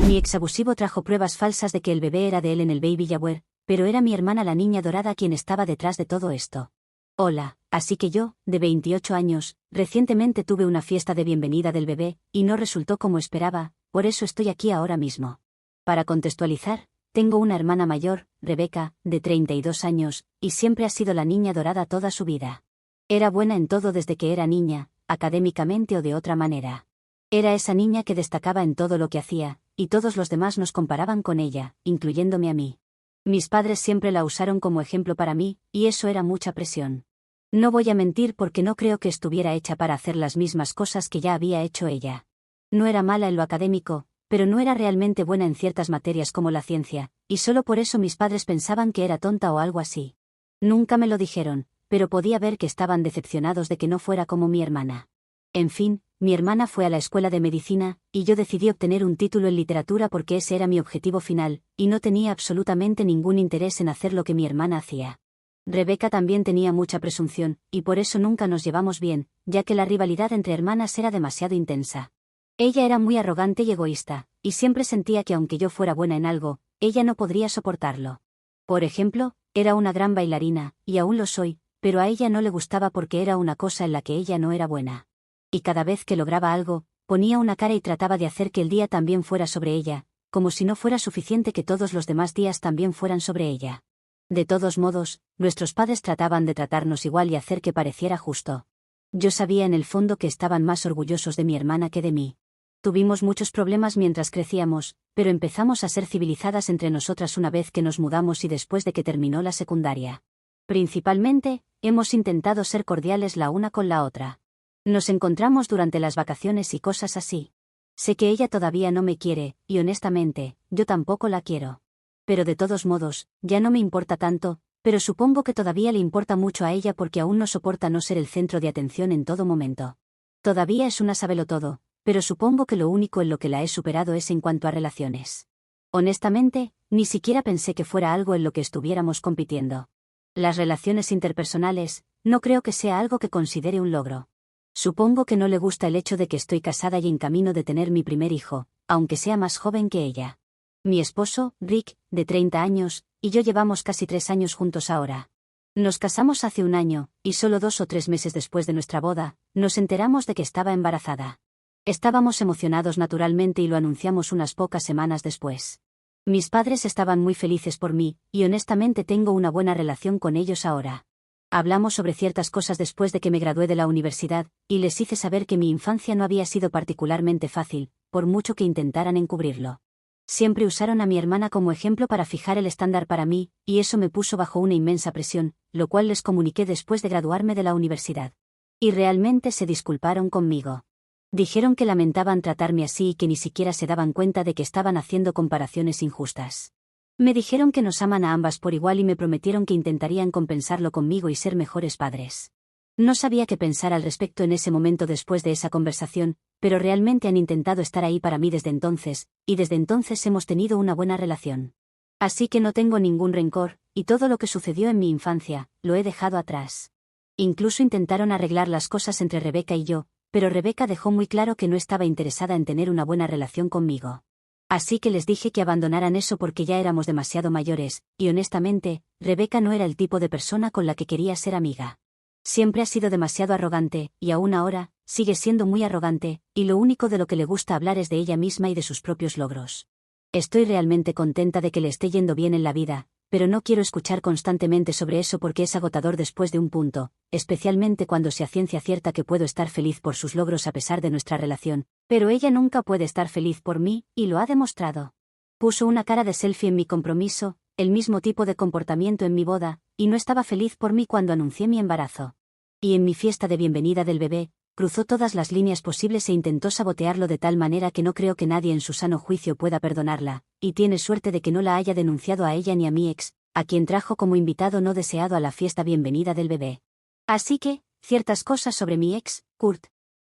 Mi ex abusivo trajo pruebas falsas de que el bebé era de él en el baby shower, pero era mi hermana la niña dorada quien estaba detrás de todo esto. Hola, así que yo, de 28 años, recientemente tuve una fiesta de bienvenida del bebé, y no resultó como esperaba, por eso estoy aquí ahora mismo. Para contextualizar, tengo una hermana mayor, Rebecca, de 32 años, y siempre ha sido la niña dorada toda su vida. Era buena en todo desde que era niña, académicamente o de otra manera. Era esa niña que destacaba en todo lo que hacía, y todos los demás nos comparaban con ella, incluyéndome a mí. Mis padres siempre la usaron como ejemplo para mí, y eso era mucha presión. No voy a mentir porque no creo que estuviera hecha para hacer las mismas cosas que ya había hecho ella. No era mala en lo académico, pero no era realmente buena en ciertas materias como la ciencia, y solo por eso mis padres pensaban que era tonta o algo así. Nunca me lo dijeron, pero podía ver que estaban decepcionados de que no fuera como mi hermana. En fin, mi hermana fue a la escuela de medicina, y yo decidí obtener un título en literatura porque ese era mi objetivo final, y no tenía absolutamente ningún interés en hacer lo que mi hermana hacía. Rebecca también tenía mucha presunción, y por eso nunca nos llevamos bien, ya que la rivalidad entre hermanas era demasiado intensa. Ella era muy arrogante y egoísta, y siempre sentía que aunque yo fuera buena en algo, ella no podría soportarlo. Por ejemplo, era una gran bailarina, y aún lo soy, pero a ella no le gustaba porque era una cosa en la que ella no era buena. Y cada vez que lograba algo, ponía una cara y trataba de hacer que el día también fuera sobre ella, como si no fuera suficiente que todos los demás días también fueran sobre ella. De todos modos, nuestros padres trataban de tratarnos igual y hacer que pareciera justo. Yo sabía en el fondo que estaban más orgullosos de mi hermana que de mí. Tuvimos muchos problemas mientras crecíamos, pero empezamos a ser civilizadas entre nosotras una vez que nos mudamos y después de que terminó la secundaria. Principalmente, hemos intentado ser cordiales la una con la otra. Nos encontramos durante las vacaciones y cosas así. Sé que ella todavía no me quiere, y honestamente, yo tampoco la quiero. Pero de todos modos, ya no me importa tanto, pero supongo que todavía le importa mucho a ella porque aún no soporta no ser el centro de atención en todo momento. Todavía es una sabelotodo, pero supongo que lo único en lo que la he superado es en cuanto a relaciones. Honestamente, ni siquiera pensé que fuera algo en lo que estuviéramos compitiendo. Las relaciones interpersonales, no creo que sea algo que considere un logro. Supongo que no le gusta el hecho de que estoy casada y en camino de tener mi primer hijo, aunque sea más joven que ella. Mi esposo, Rick, de 30 años, y yo llevamos casi 3 años juntos ahora. Nos casamos hace un año, y solo 2 o 3 meses después de nuestra boda, nos enteramos de que estaba embarazada. Estábamos emocionados naturalmente y lo anunciamos unas pocas semanas después. Mis padres estaban muy felices por mí, y honestamente tengo una buena relación con ellos ahora. Hablamos sobre ciertas cosas después de que me gradué de la universidad, y les hice saber que mi infancia no había sido particularmente fácil, por mucho que intentaran encubrirlo. Siempre usaron a mi hermana como ejemplo para fijar el estándar para mí, y eso me puso bajo una inmensa presión, lo cual les comuniqué después de graduarme de la universidad. Y realmente se disculparon conmigo. Dijeron que lamentaban tratarme así y que ni siquiera se daban cuenta de que estaban haciendo comparaciones injustas. Me dijeron que nos aman a ambas por igual y me prometieron que intentarían compensarlo conmigo y ser mejores padres. No sabía qué pensar al respecto en ese momento después de esa conversación, pero realmente han intentado estar ahí para mí desde entonces, y desde entonces hemos tenido una buena relación. Así que no tengo ningún rencor, y todo lo que sucedió en mi infancia, lo he dejado atrás. Incluso intentaron arreglar las cosas entre Rebecca y yo, pero Rebecca dejó muy claro que no estaba interesada en tener una buena relación conmigo. Así que les dije que abandonaran eso porque ya éramos demasiado mayores, y honestamente, Rebecca no era el tipo de persona con la que quería ser amiga. Siempre ha sido demasiado arrogante, y aún ahora, sigue siendo muy arrogante, y lo único de lo que le gusta hablar es de ella misma y de sus propios logros. Estoy realmente contenta de que le esté yendo bien en la vida, pero no quiero escuchar constantemente sobre eso porque es agotador después de un punto, especialmente cuando se a ciencia cierta que puedo estar feliz por sus logros a pesar de nuestra relación, pero ella nunca puede estar feliz por mí, y lo ha demostrado. Puso una cara de selfie en mi compromiso, el mismo tipo de comportamiento en mi boda, y no estaba feliz por mí cuando anuncié mi embarazo. Y en mi fiesta de bienvenida del bebé, cruzó todas las líneas posibles e intentó sabotearlo de tal manera que no creo que nadie en su sano juicio pueda perdonarla, y tiene suerte de que no la haya denunciado a ella ni a mi ex, a quien trajo como invitado no deseado a la fiesta bienvenida del bebé. Así que, ciertas cosas sobre mi ex, Kurt.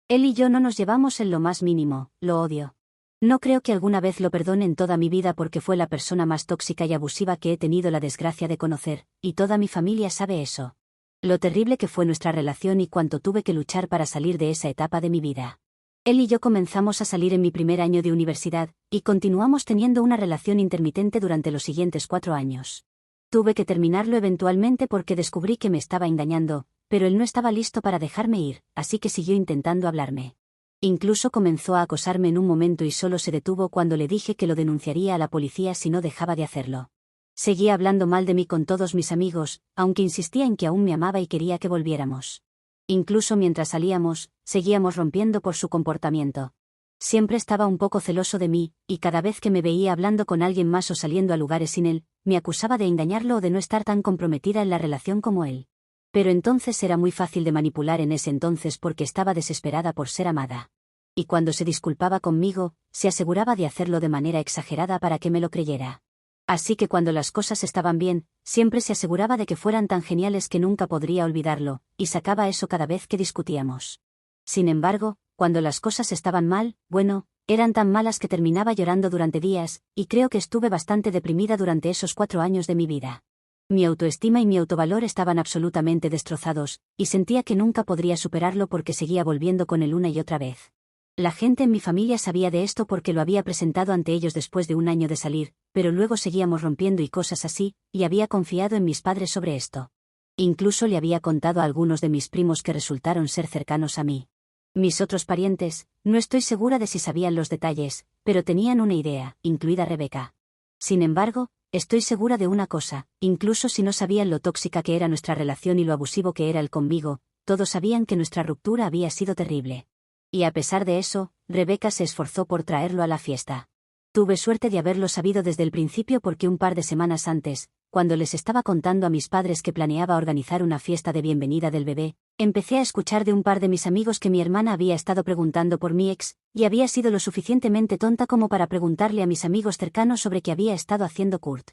Él y yo no nos llevamos en lo más mínimo, lo odio. No creo que alguna vez lo perdone en toda mi vida porque fue la persona más tóxica y abusiva que he tenido la desgracia de conocer, y toda mi familia sabe eso. Lo terrible que fue nuestra relación y cuánto tuve que luchar para salir de esa etapa de mi vida. Él y yo comenzamos a salir en mi primer año de universidad, y continuamos teniendo una relación intermitente durante los siguientes 4 años. Tuve que terminarlo eventualmente porque descubrí que me estaba engañando, pero él no estaba listo para dejarme ir, así que siguió intentando hablarme. Incluso comenzó a acosarme en un momento y solo se detuvo cuando le dije que lo denunciaría a la policía si no dejaba de hacerlo. Seguía hablando mal de mí con todos mis amigos, aunque insistía en que aún me amaba y quería que volviéramos. Incluso mientras salíamos, seguíamos rompiendo por su comportamiento. Siempre estaba un poco celoso de mí, y cada vez que me veía hablando con alguien más o saliendo a lugares sin él, me acusaba de engañarlo o de no estar tan comprometida en la relación como él. Pero entonces era muy fácil de manipular en ese entonces porque estaba desesperada por ser amada. Y cuando se disculpaba conmigo, se aseguraba de hacerlo de manera exagerada para que me lo creyera. Así que cuando las cosas estaban bien, siempre se aseguraba de que fueran tan geniales que nunca podría olvidarlo, y sacaba eso cada vez que discutíamos. Sin embargo, cuando las cosas estaban mal, bueno, eran tan malas que terminaba llorando durante días, y creo que estuve bastante deprimida durante esos 4 años de mi vida. Mi autoestima y mi autovalor estaban absolutamente destrozados, y sentía que nunca podría superarlo porque seguía volviendo con él una y otra vez. La gente en mi familia sabía de esto porque lo había presentado ante ellos después de un año de salir, pero luego seguíamos rompiendo y cosas así, y había confiado en mis padres sobre esto. Incluso le había contado a algunos de mis primos que resultaron ser cercanos a mí. Mis otros parientes, no estoy segura de si sabían los detalles, pero tenían una idea, incluida Rebeca. Sin embargo, estoy segura de una cosa, incluso si no sabían lo tóxica que era nuestra relación y lo abusivo que era él conmigo, todos sabían que nuestra ruptura había sido terrible. Y a pesar de eso, Rebeca se esforzó por traerlo a la fiesta. Tuve suerte de haberlo sabido desde el principio porque un par de semanas antes, cuando les estaba contando a mis padres que planeaba organizar una fiesta de bienvenida del bebé, empecé a escuchar de un par de mis amigos que mi hermana había estado preguntando por mi ex, y había sido lo suficientemente tonta como para preguntarle a mis amigos cercanos sobre qué había estado haciendo Kurt.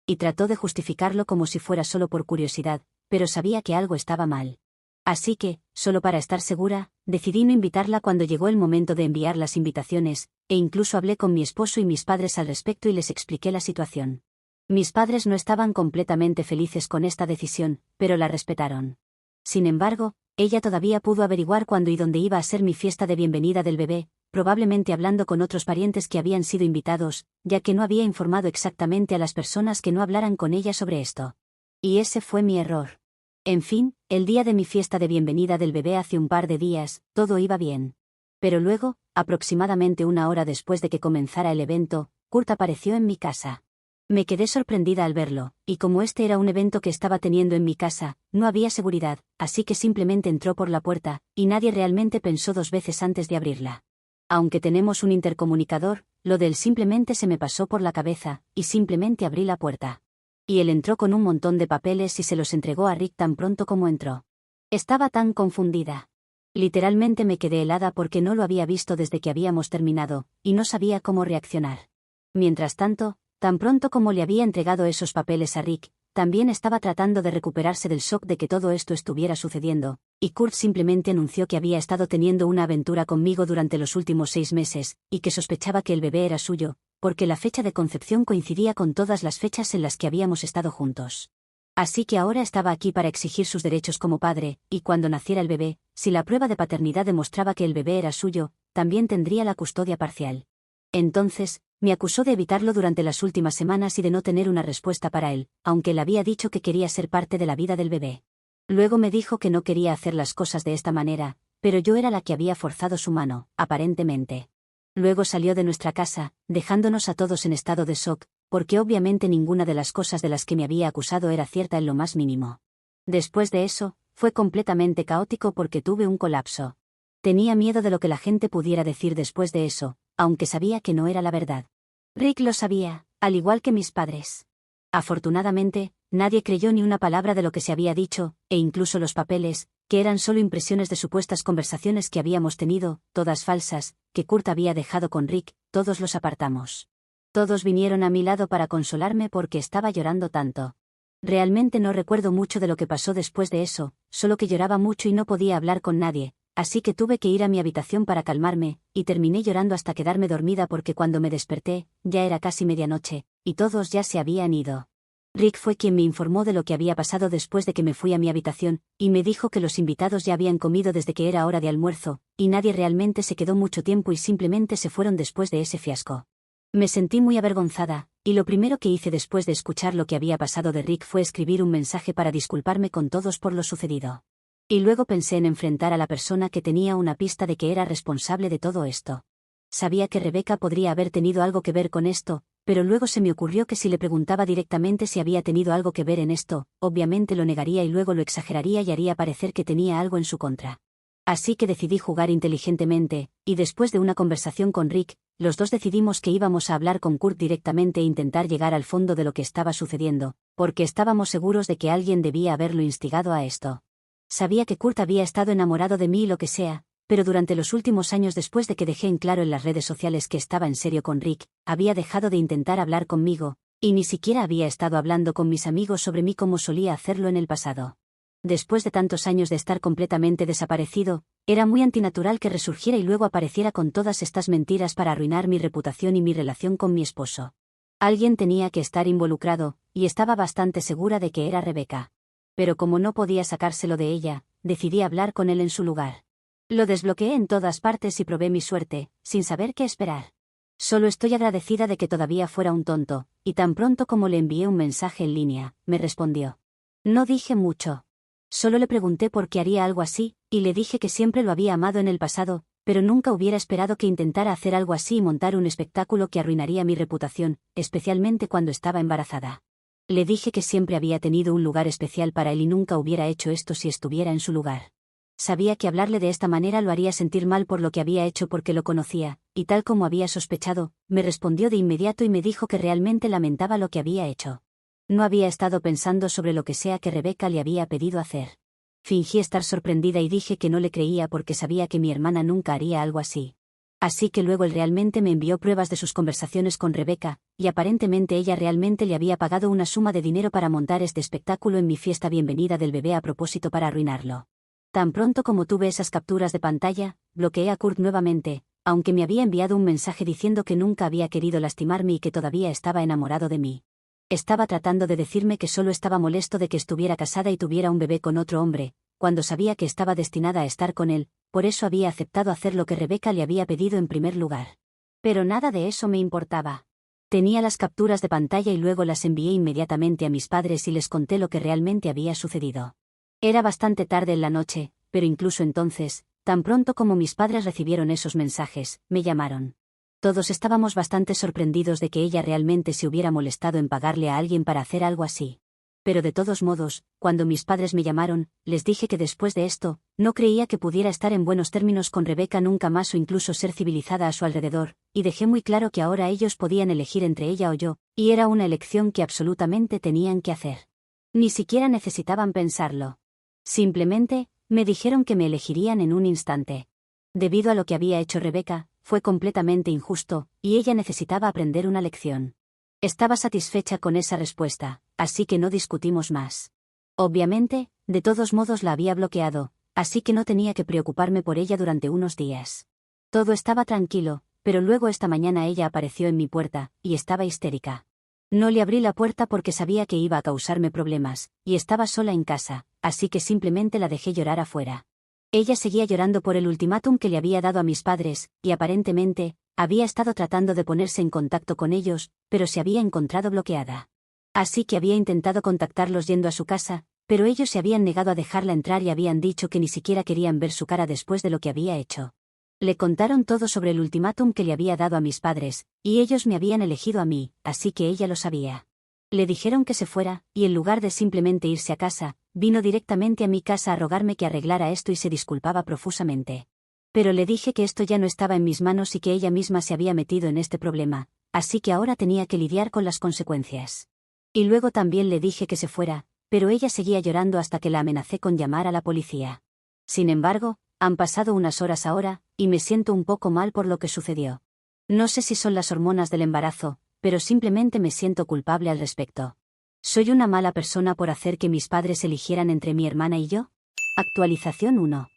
Y trató de justificarlo como si fuera solo por curiosidad, pero sabía que algo estaba mal. Así que, solo para estar segura, decidí no invitarla cuando llegó el momento de enviar las invitaciones, e incluso hablé con mi esposo y mis padres al respecto y les expliqué la situación. Mis padres no estaban completamente felices con esta decisión, pero la respetaron. Sin embargo, ella todavía pudo averiguar cuándo y dónde iba a ser mi fiesta de bienvenida del bebé, probablemente hablando con otros parientes que habían sido invitados, ya que no había informado exactamente a las personas que no hablaran con ella sobre esto. Y ese fue mi error. En fin, el día de mi fiesta de bienvenida del bebé hace un par de días, todo iba bien. Pero luego, aproximadamente 1 hora después de que comenzara el evento, Kurt apareció en mi casa. Me quedé sorprendida al verlo, y como este era un evento que estaba teniendo en mi casa, no había seguridad, así que simplemente entró por la puerta, y nadie realmente pensó 2 veces antes de abrirla. Aunque tenemos un intercomunicador, lo de él simplemente se me pasó por la cabeza, y simplemente abrí la puerta. Y él entró con un montón de papeles y se los entregó a Rick tan pronto como entró. Estaba tan confundida. Literalmente me quedé helada porque no lo había visto desde que habíamos terminado, y no sabía cómo reaccionar. Mientras tanto, tan pronto como le había entregado esos papeles a Rick, también estaba tratando de recuperarse del shock de que todo esto estuviera sucediendo, y Kurt simplemente anunció que había estado teniendo una aventura conmigo durante los últimos 6 meses, y que sospechaba que el bebé era suyo, porque la fecha de concepción coincidía con todas las fechas en las que habíamos estado juntos. Así que ahora estaba aquí para exigir sus derechos como padre, y cuando naciera el bebé, si la prueba de paternidad demostraba que el bebé era suyo, también tendría la custodia parcial. Entonces, me acusó de evitarlo durante las últimas semanas y de no tener una respuesta para él, aunque él había dicho que quería ser parte de la vida del bebé. Luego me dijo que no quería hacer las cosas de esta manera, pero yo era la que había forzado su mano, aparentemente. Luego salió de nuestra casa, dejándonos a todos en estado de shock, porque obviamente ninguna de las cosas de las que me había acusado era cierta en lo más mínimo. Después de eso, fue completamente caótico porque tuve un colapso. Tenía miedo de lo que la gente pudiera decir después de eso, aunque sabía que no era la verdad. Rick lo sabía, al igual que mis padres. Afortunadamente, nadie creyó ni una palabra de lo que se había dicho, e incluso los papeles, que eran solo impresiones de supuestas conversaciones que habíamos tenido, todas falsas, que Kurt había dejado con Rick, todos los apartamos. Todos vinieron a mi lado para consolarme porque estaba llorando tanto. Realmente no recuerdo mucho de lo que pasó después de eso, solo que lloraba mucho y no podía hablar con nadie, así que tuve que ir a mi habitación para calmarme, y terminé llorando hasta quedarme dormida porque cuando me desperté, ya era casi medianoche, y todos ya se habían ido. Rick fue quien me informó de lo que había pasado después de que me fui a mi habitación, y me dijo que los invitados ya habían comido desde que era hora de almuerzo, y nadie realmente se quedó mucho tiempo y simplemente se fueron después de ese fiasco. Me sentí muy avergonzada, y lo primero que hice después de escuchar lo que había pasado de Rick fue escribir un mensaje para disculparme con todos por lo sucedido. Y luego pensé en enfrentar a la persona que tenía una pista de que era responsable de todo esto. Sabía que Rebecca podría haber tenido algo que ver con esto, pero luego se me ocurrió que si le preguntaba directamente si había tenido algo que ver en esto, obviamente lo negaría y luego lo exageraría y haría parecer que tenía algo en su contra. Así que decidí jugar inteligentemente, y después de una conversación con Rick, los dos decidimos que íbamos a hablar con Kurt directamente e intentar llegar al fondo de lo que estaba sucediendo, porque estábamos seguros de que alguien debía haberlo instigado a esto. Sabía que Kurt había estado enamorado de mí y lo que sea, pero durante los últimos años después de que dejé en claro en las redes sociales que estaba en serio con Rick, había dejado de intentar hablar conmigo, y ni siquiera había estado hablando con mis amigos sobre mí como solía hacerlo en el pasado. Después de tantos años de estar completamente desaparecido, era muy antinatural que resurgiera y luego apareciera con todas estas mentiras para arruinar mi reputación y mi relación con mi esposo. Alguien tenía que estar involucrado, y estaba bastante segura de que era Rebecca. Pero como no podía sacárselo de ella, decidí hablar con él en su lugar. Lo desbloqueé en todas partes y probé mi suerte, sin saber qué esperar. Solo estoy agradecida de que todavía fuera un tonto, y tan pronto como le envié un mensaje en línea, me respondió. No dije mucho. Solo le pregunté por qué haría algo así, y le dije que siempre lo había amado en el pasado, pero nunca hubiera esperado que intentara hacer algo así y montar un espectáculo que arruinaría mi reputación, especialmente cuando estaba embarazada. Le dije que siempre había tenido un lugar especial para él y nunca hubiera hecho esto si estuviera en su lugar. Sabía que hablarle de esta manera lo haría sentir mal por lo que había hecho porque lo conocía, y tal como había sospechado, me respondió de inmediato y me dijo que realmente lamentaba lo que había hecho. No había estado pensando sobre lo que sea que Rebecca le había pedido hacer. Fingí estar sorprendida y dije que no le creía porque sabía que mi hermana nunca haría algo así. Así que luego él realmente me envió pruebas de sus conversaciones con Rebecca, y aparentemente ella realmente le había pagado una suma de dinero para montar este espectáculo en mi fiesta bienvenida del bebé a propósito para arruinarlo. Tan pronto como tuve esas capturas de pantalla, bloqueé a Kurt nuevamente, aunque me había enviado un mensaje diciendo que nunca había querido lastimarme y que todavía estaba enamorado de mí. Estaba tratando de decirme que solo estaba molesto de que estuviera casada y tuviera un bebé con otro hombre, cuando sabía que estaba destinada a estar con él, por eso había aceptado hacer lo que Rebecca le había pedido en primer lugar. Pero nada de eso me importaba. Tenía las capturas de pantalla y luego las envié inmediatamente a mis padres y les conté lo que realmente había sucedido. Era bastante tarde en la noche, pero incluso entonces, tan pronto como mis padres recibieron esos mensajes, me llamaron. Todos estábamos bastante sorprendidos de que ella realmente se hubiera molestado en pagarle a alguien para hacer algo así. Pero de todos modos, cuando mis padres me llamaron, les dije que después de esto, no creía que pudiera estar en buenos términos con Rebecca nunca más o incluso ser civilizada a su alrededor, y dejé muy claro que ahora ellos podían elegir entre ella o yo, y era una elección que absolutamente tenían que hacer. Ni siquiera necesitaban pensarlo. Simplemente, me dijeron que me elegirían en un instante. Debido a lo que había hecho Rebecca, fue completamente injusto, y ella necesitaba aprender una lección. Estaba satisfecha con esa respuesta, así que no discutimos más. Obviamente, de todos modos la había bloqueado, así que no tenía que preocuparme por ella durante unos días. Todo estaba tranquilo, pero luego esta mañana ella apareció en mi puerta, y estaba histérica. No le abrí la puerta porque sabía que iba a causarme problemas, y estaba sola en casa, así que simplemente la dejé llorar afuera. Ella seguía llorando por el ultimátum que le había dado a mis padres, y aparentemente, había estado tratando de ponerse en contacto con ellos, pero se había encontrado bloqueada. Así que había intentado contactarlos yendo a su casa, pero ellos se habían negado a dejarla entrar y habían dicho que ni siquiera querían ver su cara después de lo que había hecho. Le contaron todo sobre el ultimátum que le había dado a mis padres, y ellos me habían elegido a mí, así que ella lo sabía. Le dijeron que se fuera, y en lugar de simplemente irse a casa, vino directamente a mi casa a rogarme que arreglara esto y se disculpaba profusamente. Pero le dije que esto ya no estaba en mis manos y que ella misma se había metido en este problema, así que ahora tenía que lidiar con las consecuencias. Y luego también le dije que se fuera, pero ella seguía llorando hasta que la amenacé con llamar a la policía. Sin embargo, han pasado unas horas ahora, y me siento un poco mal por lo que sucedió. No sé si son las hormonas del embarazo, pero simplemente me siento culpable al respecto. ¿Soy una mala persona por hacer que mis padres eligieran entre mi hermana y yo? Actualización 1.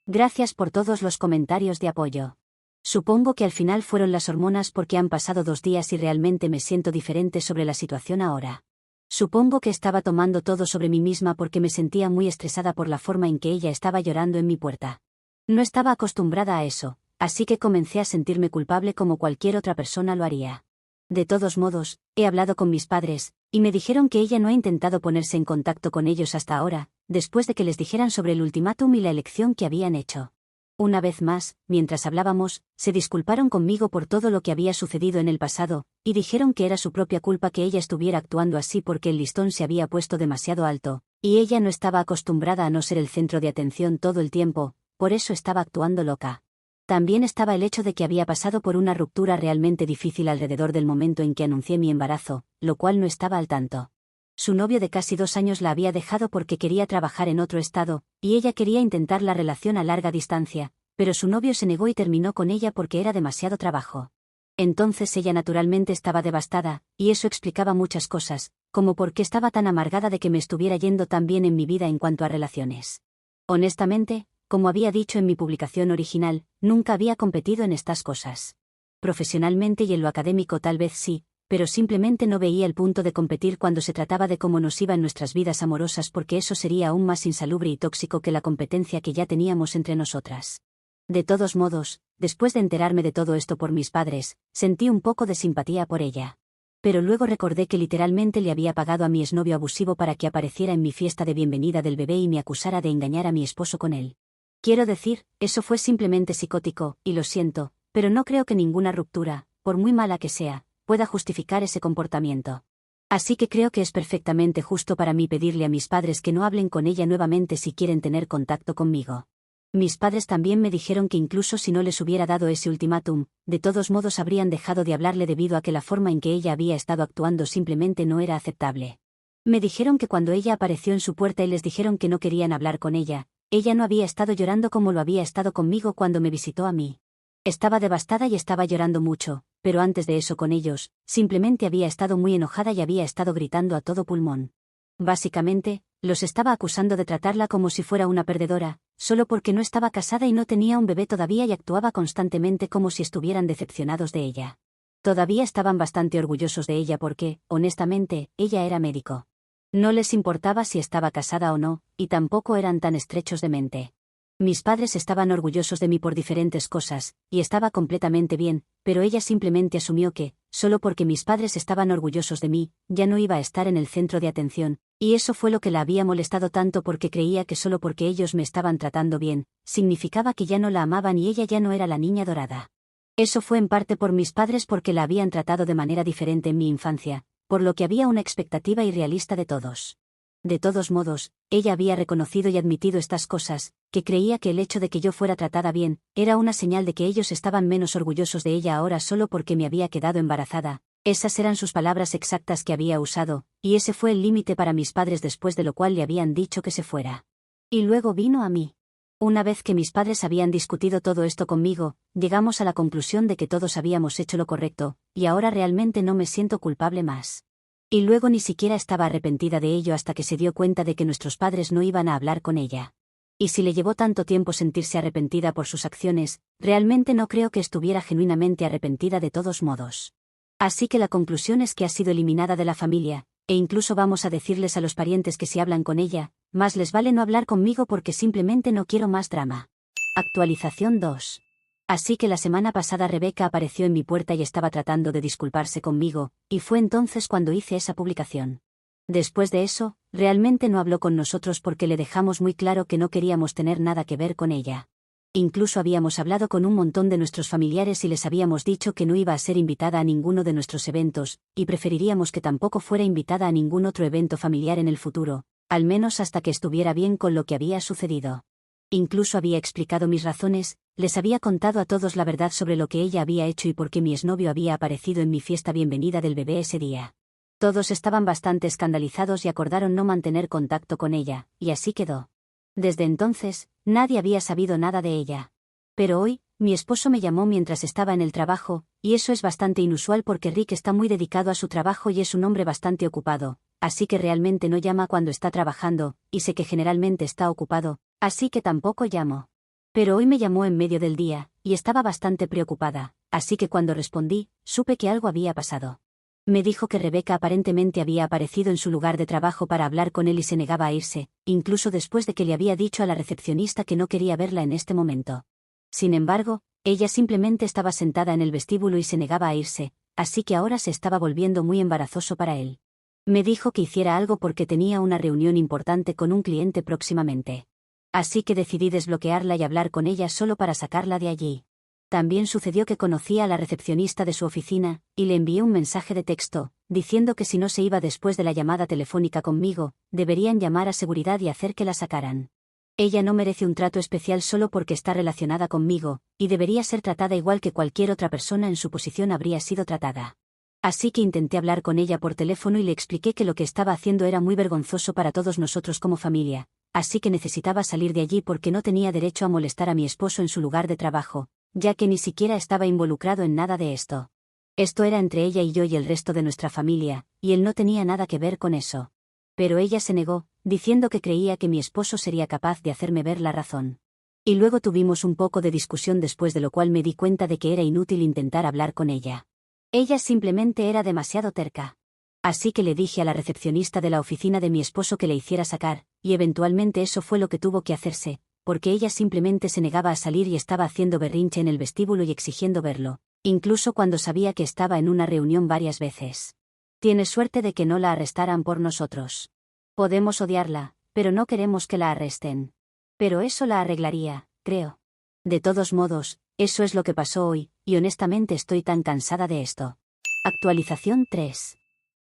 Gracias por todos los comentarios de apoyo. Supongo que al final fueron las hormonas porque han pasado 2 días y realmente me siento diferente sobre la situación ahora. Supongo que estaba tomando todo sobre mí misma porque me sentía muy estresada por la forma en que ella estaba llorando en mi puerta. No estaba acostumbrada a eso, así que comencé a sentirme culpable como cualquier otra persona lo haría. De todos modos, he hablado con mis padres, y me dijeron que ella no ha intentado ponerse en contacto con ellos hasta ahora, después de que les dijeran sobre el ultimátum y la elección que habían hecho. Una vez más, mientras hablábamos, se disculparon conmigo por todo lo que había sucedido en el pasado, y dijeron que era su propia culpa que ella estuviera actuando así porque el listón se había puesto demasiado alto, y ella no estaba acostumbrada a no ser el centro de atención todo el tiempo, por eso estaba actuando loca. También estaba el hecho de que había pasado por una ruptura realmente difícil alrededor del momento en que anuncié mi embarazo, lo cual no estaba al tanto. Su novio de casi 2 años la había dejado porque quería trabajar en otro estado, y ella quería intentar la relación a larga distancia, pero su novio se negó y terminó con ella porque era demasiado trabajo. Entonces ella naturalmente estaba devastada, y eso explicaba muchas cosas, como por qué estaba tan amargada de que me estuviera yendo tan bien en mi vida en cuanto a relaciones. Honestamente, como había dicho en mi publicación original, nunca había competido en estas cosas. Profesionalmente y en lo académico tal vez sí, pero simplemente no veía el punto de competir cuando se trataba de cómo nos iba en nuestras vidas amorosas porque eso sería aún más insalubre y tóxico que la competencia que ya teníamos entre nosotras. De todos modos, después de enterarme de todo esto por mis padres, sentí un poco de simpatía por ella. Pero luego recordé que literalmente le había pagado a mi exnovio abusivo para que apareciera en mi fiesta de bienvenida del bebé y me acusara de engañar a mi esposo con él. Quiero decir, eso fue simplemente psicótico, y lo siento, pero no creo que ninguna ruptura, por muy mala que sea, pueda justificar ese comportamiento. Así que creo que es perfectamente justo para mí pedirle a mis padres que no hablen con ella nuevamente si quieren tener contacto conmigo. Mis padres también me dijeron que incluso si no les hubiera dado ese ultimátum, de todos modos habrían dejado de hablarle debido a que la forma en que ella había estado actuando simplemente no era aceptable. Me dijeron que cuando ella apareció en su puerta y les dijeron que no querían hablar con ella no había estado llorando como lo había estado conmigo cuando me visitó a mí. Estaba devastada y estaba llorando mucho, pero antes de eso con ellos, simplemente había estado muy enojada y había estado gritando a todo pulmón. Básicamente, los estaba acusando de tratarla como si fuera una perdedora, solo porque no estaba casada y no tenía un bebé todavía y actuaba constantemente como si estuvieran decepcionados de ella. Todavía estaban bastante orgullosos de ella porque, honestamente, ella era médico. No les importaba si estaba casada o no, y tampoco eran tan estrechos de mente. Mis padres estaban orgullosos de mí por diferentes cosas, y estaba completamente bien, pero ella simplemente asumió que, solo porque mis padres estaban orgullosos de mí, ya no iba a estar en el centro de atención, y eso fue lo que la había molestado tanto porque creía que solo porque ellos me estaban tratando bien, significaba que ya no la amaban y ella ya no era la niña dorada. Eso fue en parte por mis padres porque la habían tratado de manera diferente en mi infancia, por lo que había una expectativa irrealista de todos. De todos modos, ella había reconocido y admitido estas cosas, que creía que el hecho de que yo fuera tratada bien, era una señal de que ellos estaban menos orgullosos de ella ahora solo porque me había quedado embarazada. Esas eran sus palabras exactas que había usado, y ese fue el límite para mis padres después de lo cual le habían dicho que se fuera. Y luego vino a mí. Una vez que mis padres habían discutido todo esto conmigo, llegamos a la conclusión de que todos habíamos hecho lo correcto, y ahora realmente no me siento culpable más. Y luego ni siquiera estaba arrepentida de ello hasta que se dio cuenta de que nuestros padres no iban a hablar con ella. Y si le llevó tanto tiempo sentirse arrepentida por sus acciones, realmente no creo que estuviera genuinamente arrepentida de todos modos. Así que la conclusión es que ha sido eliminada de la familia, e incluso vamos a decirles a los parientes que si hablan con ella, más les vale no hablar conmigo porque simplemente no quiero más drama. Actualización 2. Así que la semana pasada Rebeca apareció en mi puerta y estaba tratando de disculparse conmigo, y fue entonces cuando hice esa publicación. Después de eso, realmente no habló con nosotros porque le dejamos muy claro que no queríamos tener nada que ver con ella. Incluso habíamos hablado con un montón de nuestros familiares y les habíamos dicho que no iba a ser invitada a ninguno de nuestros eventos, y preferiríamos que tampoco fuera invitada a ningún otro evento familiar en el futuro, al menos hasta que estuviera bien con lo que había sucedido. Incluso había explicado mis razones, les había contado a todos la verdad sobre lo que ella había hecho y por qué mi exnovio había aparecido en mi fiesta bienvenida del bebé ese día. Todos estaban bastante escandalizados y acordaron no mantener contacto con ella, y así quedó. Desde entonces, nadie había sabido nada de ella. Pero hoy, mi esposo me llamó mientras estaba en el trabajo, y eso es bastante inusual porque Rick está muy dedicado a su trabajo y es un hombre bastante ocupado, así que realmente no llama cuando está trabajando, y sé que generalmente está ocupado, así que tampoco llamo. Pero hoy me llamó en medio del día, y estaba bastante preocupada, así que cuando respondí, supe que algo había pasado. Me dijo que Rebeca aparentemente había aparecido en su lugar de trabajo para hablar con él y se negaba a irse, incluso después de que le había dicho a la recepcionista que no quería verla en este momento. Sin embargo, ella simplemente estaba sentada en el vestíbulo y se negaba a irse, así que ahora se estaba volviendo muy embarazoso para él. Me dijo que hiciera algo porque tenía una reunión importante con un cliente próximamente. Así que decidí desbloquearla y hablar con ella solo para sacarla de allí. También sucedió que conocí a la recepcionista de su oficina, y le envié un mensaje de texto, diciendo que si no se iba después de la llamada telefónica conmigo, deberían llamar a seguridad y hacer que la sacaran. Ella no merece un trato especial solo porque está relacionada conmigo, y debería ser tratada igual que cualquier otra persona en su posición habría sido tratada. Así que intenté hablar con ella por teléfono y le expliqué que lo que estaba haciendo era muy vergonzoso para todos nosotros como familia, así que necesitaba salir de allí porque no tenía derecho a molestar a mi esposo en su lugar de trabajo, ya que ni siquiera estaba involucrado en nada de esto. Esto era entre ella y yo y el resto de nuestra familia, y él no tenía nada que ver con eso. Pero ella se negó, diciendo que creía que mi esposo sería capaz de hacerme ver la razón. Y luego tuvimos un poco de discusión después de lo cual me di cuenta de que era inútil intentar hablar con ella. Ella simplemente era demasiado terca. Así que le dije a la recepcionista de la oficina de mi esposo que le hiciera sacar, y eventualmente eso fue lo que tuvo que hacerse, porque ella simplemente se negaba a salir y estaba haciendo berrinche en el vestíbulo y exigiendo verlo, incluso cuando sabía que estaba en una reunión varias veces. Tienes suerte de que no la arrestaran por nosotros. Podemos odiarla, pero no queremos que la arresten. Pero eso la arreglaría, creo. De todos modos, eso es lo que pasó hoy, y honestamente estoy tan cansada de esto. Actualización 3.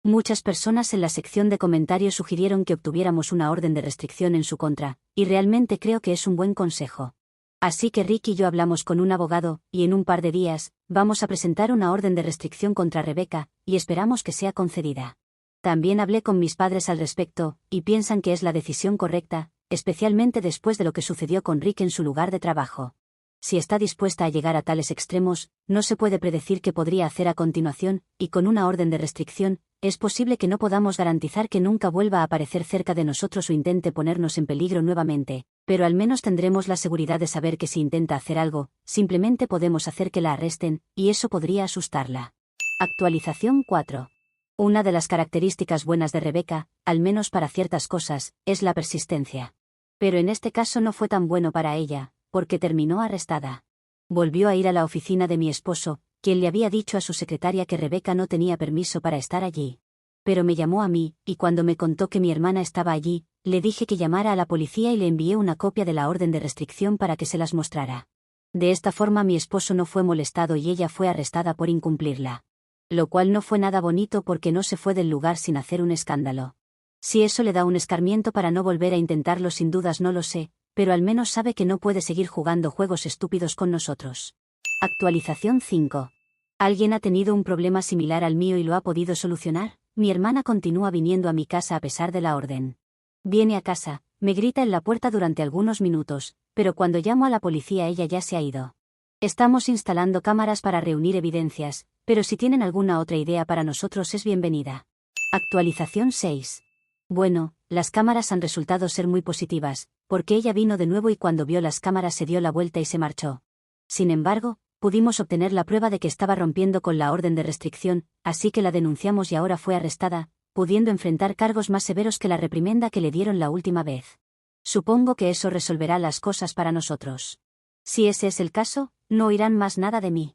Muchas personas en la sección de comentarios sugirieron que obtuviéramos una orden de restricción en su contra, y realmente creo que es un buen consejo. Así que Rick y yo hablamos con un abogado, y en un par de días, vamos a presentar una orden de restricción contra Rebeca, y esperamos que sea concedida. También hablé con mis padres al respecto, y piensan que es la decisión correcta, especialmente después de lo que sucedió con Rick en su lugar de trabajo. Si está dispuesta a llegar a tales extremos, no se puede predecir qué podría hacer a continuación, y con una orden de restricción, es posible que no podamos garantizar que nunca vuelva a aparecer cerca de nosotros o intente ponernos en peligro nuevamente, pero al menos tendremos la seguridad de saber que si intenta hacer algo, simplemente podemos hacer que la arresten, y eso podría asustarla. Actualización 4. Una de las características buenas de Rebeca, al menos para ciertas cosas, es la persistencia. Pero en este caso no fue tan bueno para ella, porque terminó arrestada. Volvió a ir a la oficina de mi esposo, quien le había dicho a su secretaria que Rebeca no tenía permiso para estar allí. Pero me llamó a mí, y cuando me contó que mi hermana estaba allí, le dije que llamara a la policía y le envié una copia de la orden de restricción para que se las mostrara. De esta forma mi esposo no fue molestado y ella fue arrestada por incumplirla. Lo cual no fue nada bonito porque no se fue del lugar sin hacer un escándalo. Si eso le da un escarmiento para no volver a intentarlo, sin dudas no lo sé, pero al menos sabe que no puede seguir jugando juegos estúpidos con nosotros. Actualización 5. ¿Alguien ha tenido un problema similar al mío y lo ha podido solucionar? Mi hermana continúa viniendo a mi casa a pesar de la orden. Viene a casa, me grita en la puerta durante algunos minutos, pero cuando llamo a la policía ella ya se ha ido. Estamos instalando cámaras para reunir evidencias, pero si tienen alguna otra idea para nosotros es bienvenida. Actualización 6. Bueno, las cámaras han resultado ser muy positivas, porque ella vino de nuevo y cuando vio las cámaras se dio la vuelta y se marchó. Sin embargo, pudimos obtener la prueba de que estaba rompiendo con la orden de restricción, así que la denunciamos y ahora fue arrestada, pudiendo enfrentar cargos más severos que la reprimenda que le dieron la última vez. Supongo que eso resolverá las cosas para nosotros. Si ese es el caso, no oirán más nada de mí.